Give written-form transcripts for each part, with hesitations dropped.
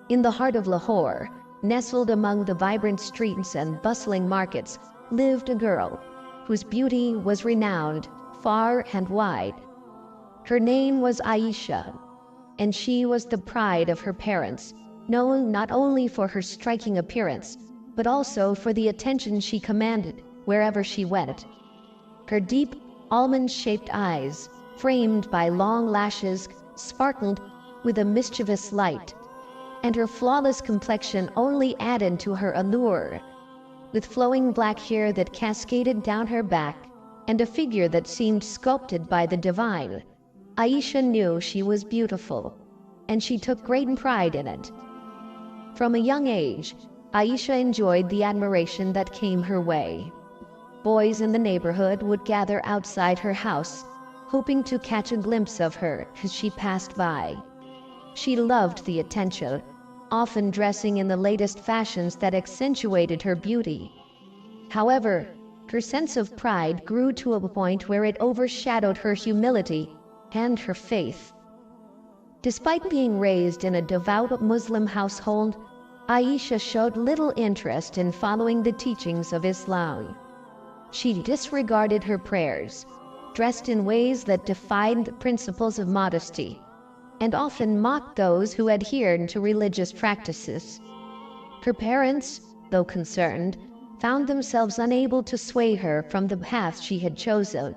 In the heart of Lahore, nestled among the vibrant streets and bustling markets, lived a girl whose beauty was renowned far and wide. Her name was Aisha, and she was the pride of her parents, known not only for her striking appearance, but also for the attention she commanded wherever she went. Her deep, almond-shaped eyes, framed by long lashes, sparkled with a mischievous light, and her flawless complexion only added to her allure. With flowing black hair that cascaded down her back, and a figure that seemed sculpted by the divine, Aisha knew she was beautiful, and she took great pride in it. From a young age, Aisha enjoyed the admiration that came her way. Boys in the neighborhood would gather outside her house, hoping to catch a glimpse of her as she passed by. She loved the attention, often dressing in the latest fashions that accentuated her beauty. However, her sense of pride grew to a point where it overshadowed her humility and her faith. Despite being raised in a devout Muslim household, Aisha showed little interest in following the teachings of Islam. She disregarded her prayers, dressed in ways that defied the principles of modesty, and often mocked those who adhered to religious practices. Her parents, though concerned, found themselves unable to sway her from the path she had chosen.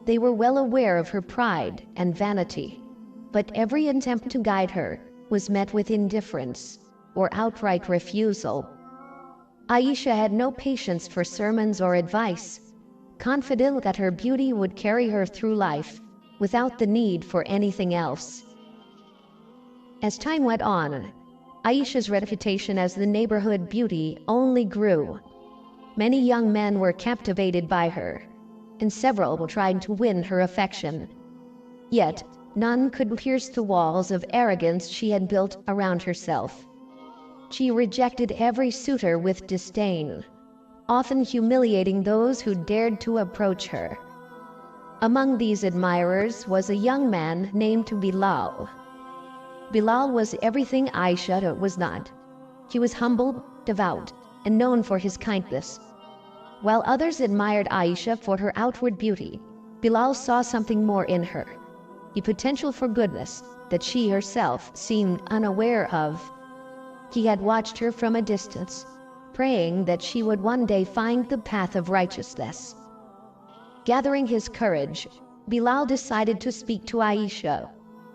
They were well aware of her pride and vanity, but every attempt to guide her was met with indifference or outright refusal. Aisha had no patience for sermons or advice, confident that her beauty would carry her through life without the need for anything else. As time went on, Aisha's reputation as the neighborhood beauty only grew. Many young men were captivated by her, and several were trying to win her affection. Yet, none could pierce the walls of arrogance she had built around herself. She rejected every suitor with disdain, often humiliating those who dared to approach her. Among these admirers was a young man named Bilal. Bilal was everything Aisha was not. He was humble, devout, and known for his kindness. While others admired Aisha for her outward beauty, Bilal saw something more in her, the potential for goodness that she herself seemed unaware of. He had watched her from a distance, praying that she would one day find the path of righteousness. Gathering his courage, Bilal decided to speak to Aisha,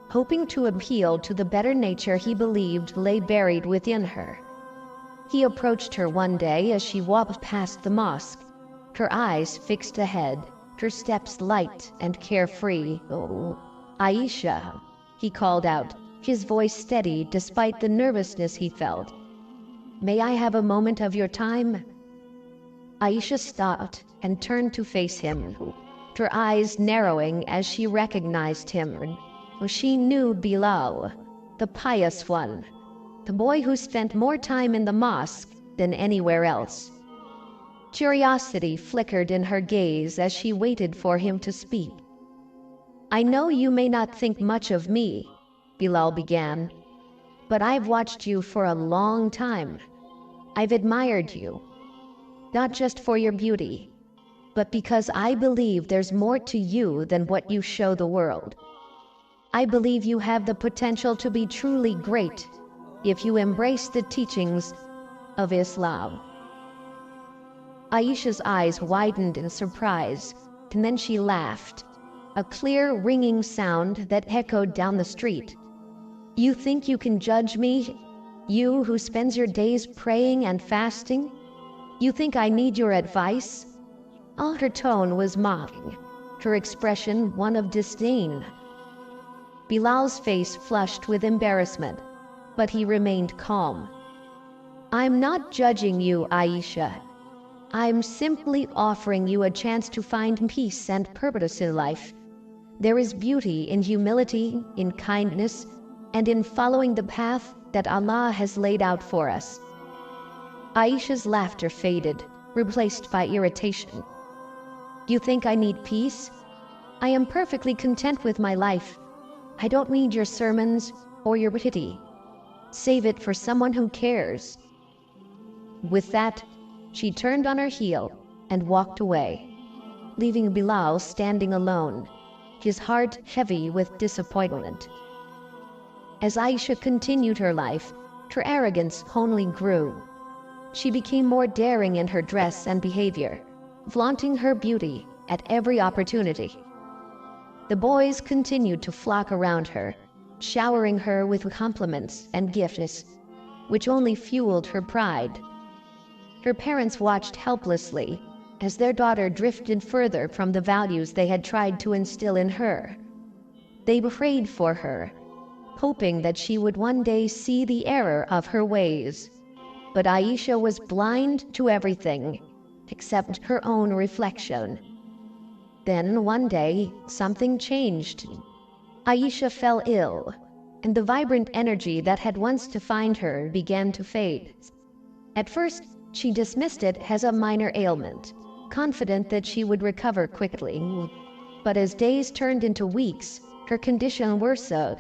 hoping to appeal to the better nature he believed lay buried within her. He approached her one day as she walked past the mosque, her eyes fixed ahead, her steps light and carefree. "Oh, Aisha," he called out, his voice steady despite the nervousness he felt. "May I have a moment of your time?" Aisha stopped and turned to face him, her eyes narrowing as she recognized him. She knew Bilal, the pious one, the boy who spent more time in the mosque than anywhere else. Curiosity flickered in her gaze as she waited for him to speak. "I know you may not think much of me," Bilal began, "but I've watched you for a long time. I've admired you, not just for your beauty, but because I believe there's more to you than what you show the world. I believe you have the potential to be truly great if you embrace the teachings of Islam." Aisha's eyes widened in surprise, and then she laughed, a clear, ringing sound that echoed down the street. "You think you can judge me? You who spends your days praying and fasting? You think I need your advice?" All her tone was mocking, her expression one of disdain. Bilal's face flushed with embarrassment, but he remained calm. "I'm not judging you, Aisha. I'm simply offering you a chance to find peace and purpose in life. There is beauty in humility, in kindness, and in following the path that Allah has laid out for us." Aisha's laughter faded, replaced by irritation. "You think I need peace? I am perfectly content with my life. I don't need your sermons or your pity. Save it for someone who cares." With that, she turned on her heel and walked away, leaving Bilal standing alone, his heart heavy with disappointment. As Aisha continued her life, her arrogance only grew. She became more daring in her dress and behavior, flaunting her beauty at every opportunity. The boys continued to flock around her, showering her with compliments and gifts, which only fueled her pride. Her parents watched helplessly as their daughter drifted further from the values they had tried to instill in her. They prayed for her, hoping that she would one day see the error of her ways. But Aisha was blind to everything except her own reflection. Then one day, something changed. Aisha fell ill, and the vibrant energy that had once defined her began to fade. At first, she dismissed it as a minor ailment, confident that she would recover quickly. But as days turned into weeks, her condition worsened.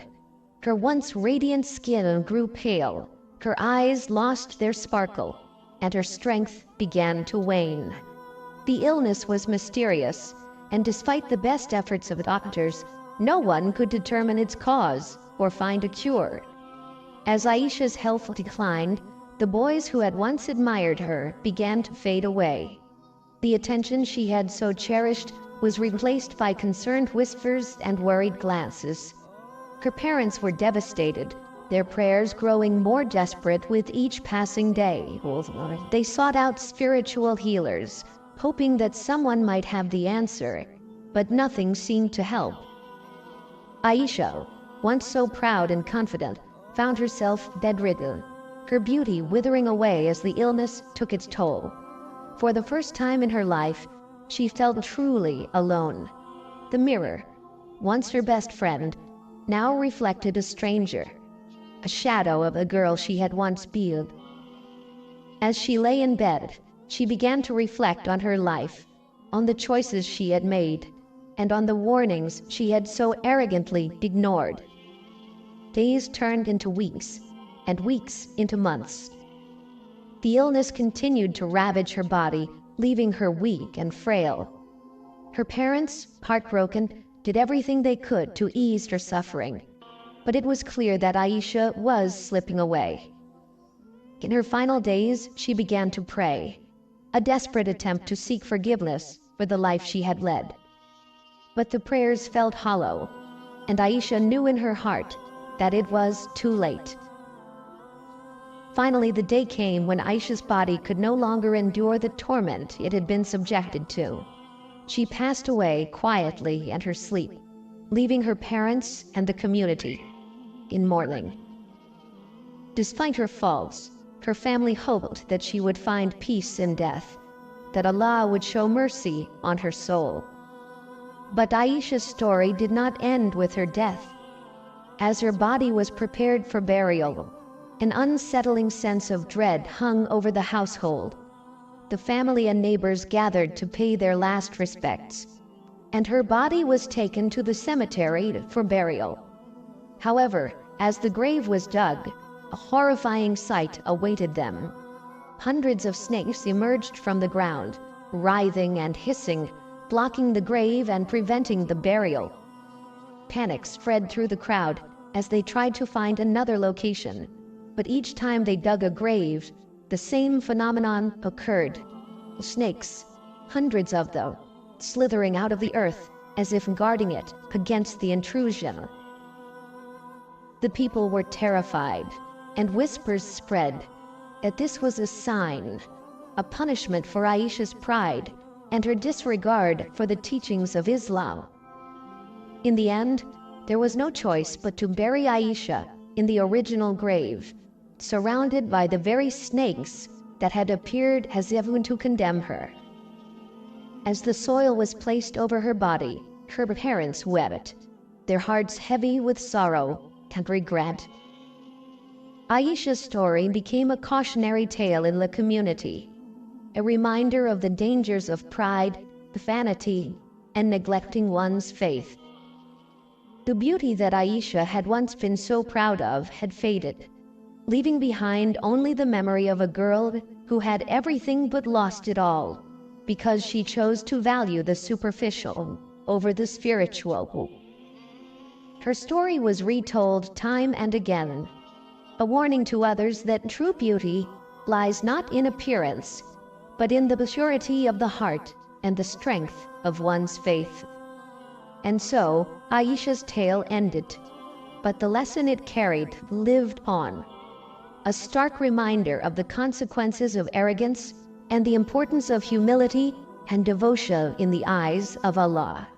Her once radiant skin grew pale, her eyes lost their sparkle, and her strength began to wane. The illness was mysterious, and despite the best efforts of doctors, no one could determine its cause or find a cure. As Aisha's health declined, the boys who had once admired her began to fade away. The attention she had so cherished was replaced by concerned whispers and worried glances. Her parents were devastated, their prayers growing more desperate with each passing day. They sought out spiritual healers, hoping that someone might have the answer, but nothing seemed to help. Aisha, once so proud and confident, found herself bedridden, her beauty withering away as the illness took its toll. For the first time in her life, she felt truly alone. The mirror, once her best friend, now reflected a stranger, a shadow of the girl she had once been. As she lay in bed, she began to reflect on her life, on the choices she had made, and on the warnings she had so arrogantly ignored. Days turned into weeks, and weeks into months. The illness continued to ravage her body, leaving her weak and frail. Her parents, heartbroken, did everything they could to ease her suffering, but it was clear that Aisha was slipping away. In her final days, she began to pray, a desperate attempt to seek forgiveness for the life she had led. But the prayers felt hollow, and Aisha knew in her heart that it was too late. Finally, the day came when Aisha's body could no longer endure the torment it had been subjected to. She passed away quietly in her sleep, leaving her parents and the community in mourning. Despite her faults, her family hoped that she would find peace in death, that Allah would show mercy on her soul. But Aisha's story did not end with her death. As her body was prepared for burial, an unsettling sense of dread hung over the household. The family and neighbors gathered to pay their last respects, and her body was taken to the cemetery for burial. However, as the grave was dug, a horrifying sight awaited them. Hundreds of snakes emerged from the ground, writhing and hissing, blocking the grave and preventing the burial. Panic spread through the crowd as they tried to find another location, but each time they dug a grave, the same phenomenon occurred. Snakes, hundreds of them, slithering out of the earth as if guarding it against the intrusion. The people were terrified, and whispers spread that this was a sign, a punishment for Aisha's pride and her disregard for the teachings of Islam. In the end, there was no choice but to bury Aisha in the original grave, surrounded by the very snakes that had appeared as if to condemn her. As the soil was placed over her body, her parents wept, their hearts heavy with sorrow and regret. Aisha's story became a cautionary tale in the community, a reminder of the dangers of pride, vanity, and neglecting one's faith. The beauty that Aisha had once been so proud of had faded, leaving behind only the memory of a girl who had everything but lost it all, because she chose to value the superficial over the spiritual. Her story was retold time and again, a warning to others that true beauty lies not in appearance, but in the purity of the heart and the strength of one's faith. And so Aisha's tale ended, but the lesson it carried lived on, a stark reminder of the consequences of arrogance and the importance of humility and devotion in the eyes of Allah.